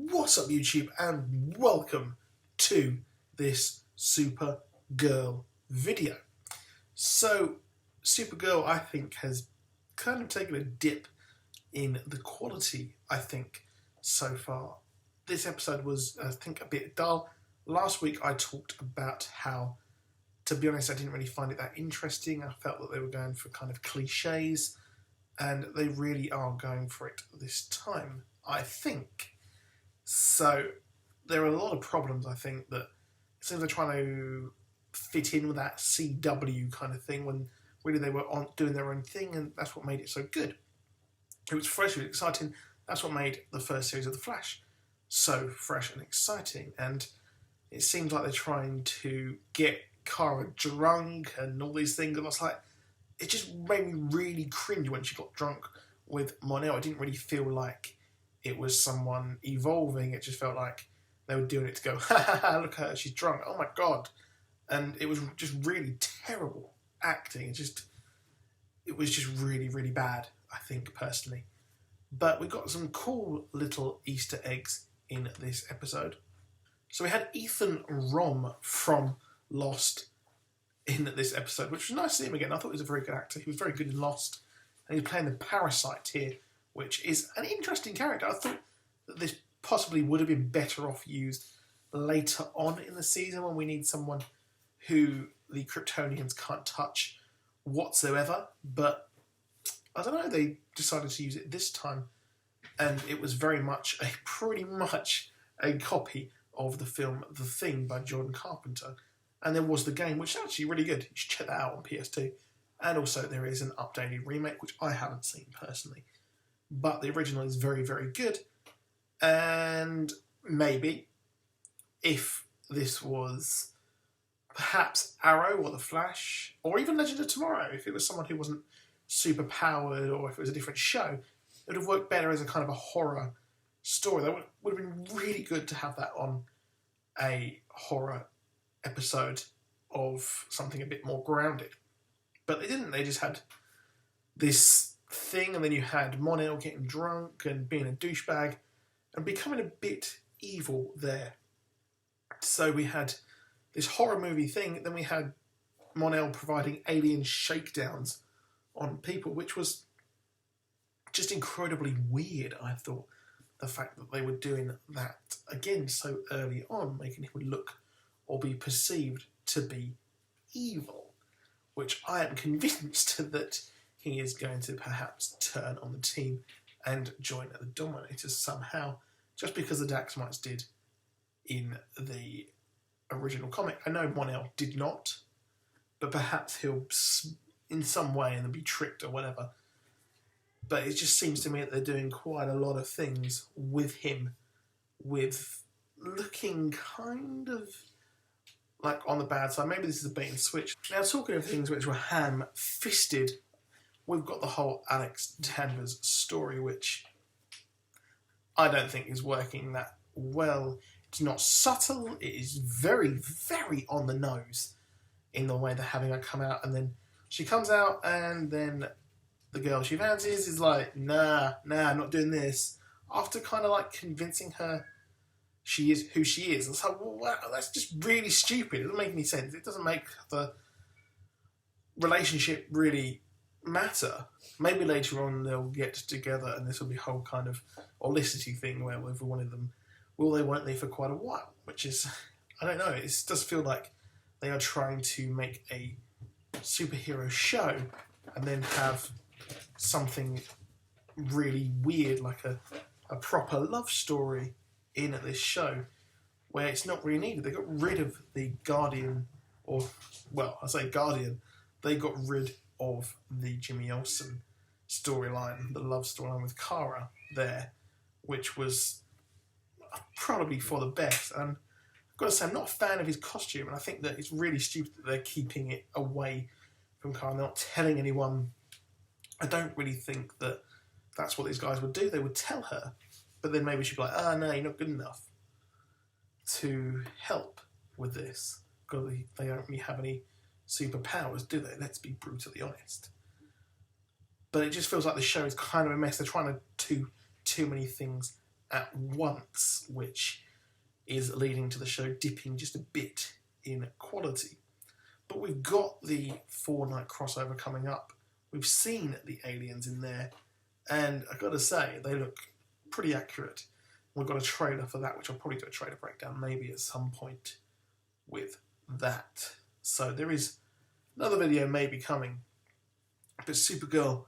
What's up YouTube, and welcome to this Supergirl video. So Supergirl, I think, has kind of taken a dip in the quality, I think, so far. This episode was, I think, a bit dull. Last week I talked about how, to be honest, I didn't really find it that interesting. I felt that they were going for kind of cliches, and they really are going for it this time, I think. So there are a lot of problems, I think, that it seems they're trying to fit in with that CW kind of thing when really they were doing their own thing, and that's what made it so good. It was fresh, it was exciting. That's what made the first series of The Flash so fresh and exciting. And it seems like they're trying to get Kara drunk and all these things. And I was like, it just made me really cringe when she got drunk with Mon-El. I didn't really feel like it was someone evolving. It just felt like they were doing it to go, ha ha ha, look at her, she's drunk, oh my god. And it was just really terrible acting. It was just really, really bad, I think, personally. But we got some cool little Easter eggs in this episode. So we had Ethan Rom from Lost in this episode, which was nice to see him again. I thought he was a very good actor. He was very good in Lost. And he's playing the parasite here, which is an interesting character. I thought that this possibly would have been better off used later on in the season when we need someone who the Kryptonians can't touch whatsoever. But I don't know, they decided to use it this time, and it was pretty much a copy of the film The Thing by Jordan Carpenter. And there was the game, which is actually really good. You should check that out on PS2. And also there is an updated remake, which I haven't seen personally. But the original is very, very good. And maybe if this was perhaps Arrow or The Flash, or even Legend of Tomorrow, if it was someone who wasn't super powered, or if it was a different show, it would have worked better as a kind of a horror story. That would have been really good to have that on a horror episode of something a bit more grounded. But they didn't. They just had this thing, and then you had Mon-El getting drunk and being a douchebag and becoming a bit evil there. So we had this horror movie thing, then we had Mon-El providing alien shakedowns on people, which was just incredibly weird, I thought. The fact that they were doing that again so early on, making him look or be perceived to be evil, which I am convinced that he is going to perhaps turn on the team and join the Dominators somehow, just because the Daxamites did in the original comic. I know Mon-El did not, but perhaps he'll in some way and be tricked or whatever. But it just seems to me that they're doing quite a lot of things with him, with looking kind of like on the bad side. Maybe this is a bait and switch. Now, talking of things which were ham-fisted, we've got the whole Alex Danvers story, which I don't think is working that well. It's not subtle. It is very, very on the nose in the way they're having her come out, and then she comes out, and then the girl she fancies is like, nah, I'm not doing this. After kind of like convincing her she is who she is. It's like, well, wow, that's just really stupid. It doesn't make any sense. It doesn't make the relationship really matter. Maybe later on they'll get together and this will be a whole kind of holicity thing where every one of them will they, won't they, for quite a while. Which is, I don't know, it does feel like they are trying to make a superhero show and then have something really weird like a proper love story in this show where it's not really needed. They got rid of the Guardian, or, well, I say Guardian, they got rid of the Jimmy Olsen storyline, the love storyline with Kara there, which was probably for the best. And I've got to say, I'm not a fan of his costume, and I think that it's really stupid that they're keeping it away from Kara. They're not telling anyone. I don't really think that that's what these guys would do. They would tell her, but then maybe she'd be like, no, you're not good enough to help with this, because they don't really have any superpowers, do they? Let's be brutally honest. But it just feels like the show is kind of a mess. They're trying to do too many things at once which is leading to the show dipping just a bit in quality. But we've got the 4-night crossover coming up. We've seen the aliens in there, and I've got to say, they look pretty accurate. We've got a trailer for that, which I'll probably do a trailer breakdown maybe at some point with that. So there is another video maybe coming. But Supergirl,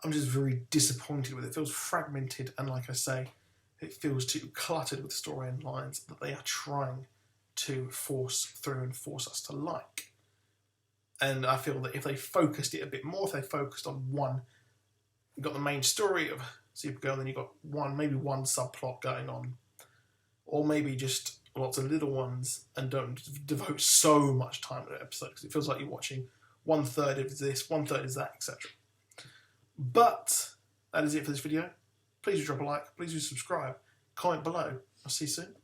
I'm just very disappointed with it. It feels fragmented, and like I say, it feels too cluttered with storyline lines that they are trying to force through and force us to like. And I feel that if they focused it a bit more, if they focused on one, you've got the main story of Supergirl, then you've got maybe one subplot going on, or maybe just lots of little ones, and don't devote so much time to an episode, because it feels like you're watching 1/3 of this, 1/3 is that, etc. But that is it for this video. Please do drop a like, please do subscribe, comment below. I'll see you soon.